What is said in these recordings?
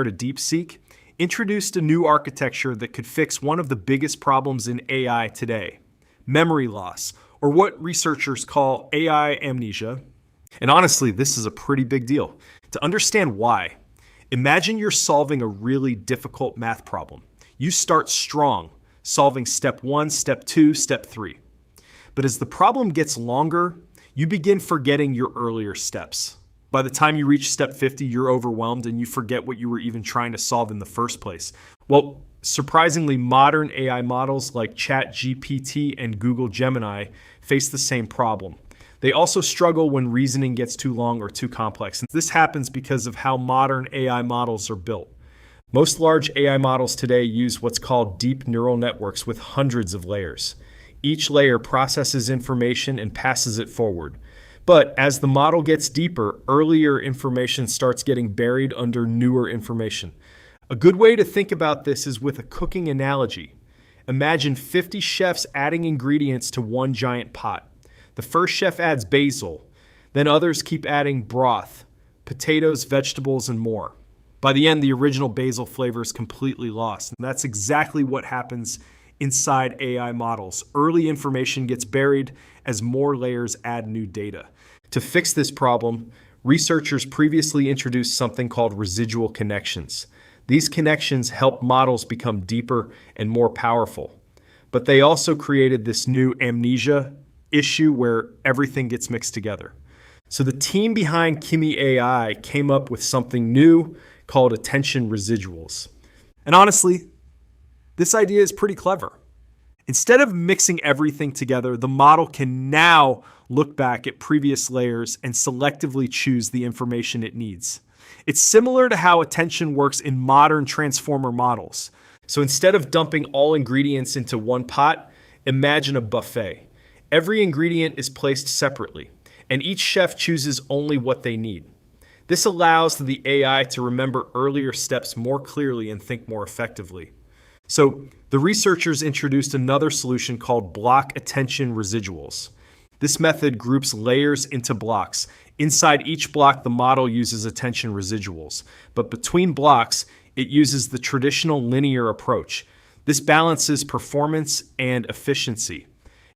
to DeepSeek, introduced a new architecture that could fix one of the biggest problems in AI today: memory loss, or what researchers call AI amnesia. And honestly, this is a pretty big deal. To understand why, imagine you're solving a really difficult math problem. You start strong, solving step 1, step 2, step 3. But as the problem gets longer, you begin forgetting your earlier steps. By the time you reach step 50, you're overwhelmed and you forget what you were even trying to solve in the first place. Well, surprisingly, modern AI models like ChatGPT and Google Gemini face the same problem. They also struggle when reasoning gets too long or too complex. And this happens because of how modern AI models are built. Most large AI models today use what's called deep neural networks with hundreds of layers. Each layer processes information and passes it forward. But as the model gets deeper, earlier information starts getting buried under newer information. A good way to think about this is with a cooking analogy. Imagine 50 chefs adding ingredients to one giant pot. The first chef adds basil, then others keep adding broth, potatoes, vegetables, and more. By the end, the original basil flavor is completely lost. And that's exactly what happens inside AI models. Early information gets buried as more layers add new data. To fix this problem, researchers previously introduced something called residual connections. These connections help models become deeper and more powerful. But they also created this new amnesia issue where everything gets mixed together. So the team behind Kimi AI came up with something new called attention residuals. And honestly, this idea is pretty clever. Instead of mixing everything together, the model can now look back at previous layers and selectively choose the information it needs. It's similar to how attention works in modern transformer models. So instead of dumping all ingredients into one pot, imagine a buffet. Every ingredient is placed separately, and each chef chooses only what they need. This allows the AI to remember earlier steps more clearly and think more effectively. So the researchers introduced another solution called block attention residuals. This method groups layers into blocks. Inside each block, the model uses attention residuals, but between blocks, it uses the traditional linear approach. This balances performance and efficiency.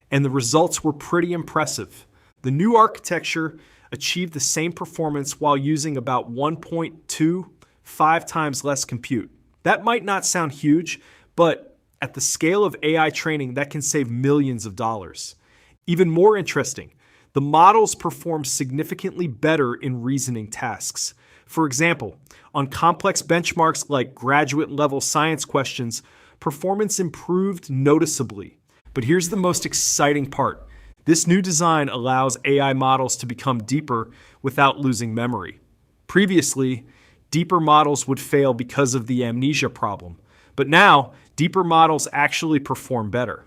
And the results were pretty impressive. The new architecture achieved the same performance while using about 1.25 times less compute. That might not sound huge, but at the scale of AI training, that can save millions of dollars. Even more interesting, the models perform significantly better in reasoning tasks. For example, on complex benchmarks like graduate-level science questions, performance improved noticeably. But here's the most exciting part. This new design allows AI models to become deeper without losing memory. Previously, deeper models would fail because of the amnesia problem. But now, deeper models actually perform better.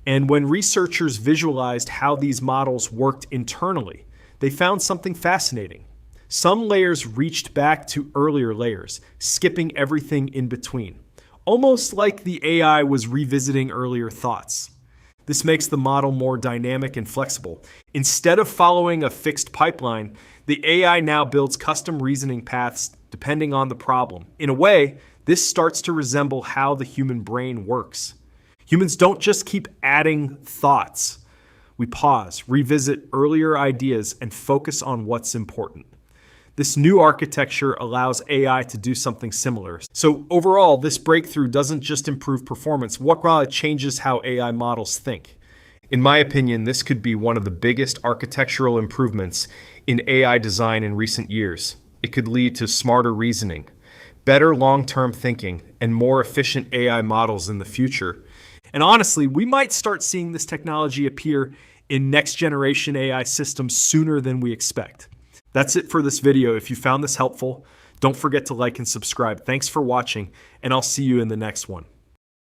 And when researchers visualized how these models worked internally, they found something fascinating. Some layers reached back to earlier layers, skipping everything in between, almost like the AI was revisiting earlier thoughts. This makes the model more dynamic and flexible. Instead of following a fixed pipeline, the AI now builds custom reasoning paths depending on the problem. In a way, this starts to resemble how the human brain works. Humans don't just keep adding thoughts. We pause, revisit earlier ideas, and focus on what's important. This new architecture allows AI to do something similar. So overall, this breakthrough doesn't just improve performance, it changes how AI models think. In my opinion, this could be one of the biggest architectural improvements in AI design in recent years. It could lead to smarter reasoning, better long-term thinking, and more efficient AI models in the future. And honestly, we might start seeing this technology appear in next-generation AI systems sooner than we expect. That's it for this video. If you found this helpful, don't forget to like and subscribe. Thanks for watching, and I'll see you in the next one.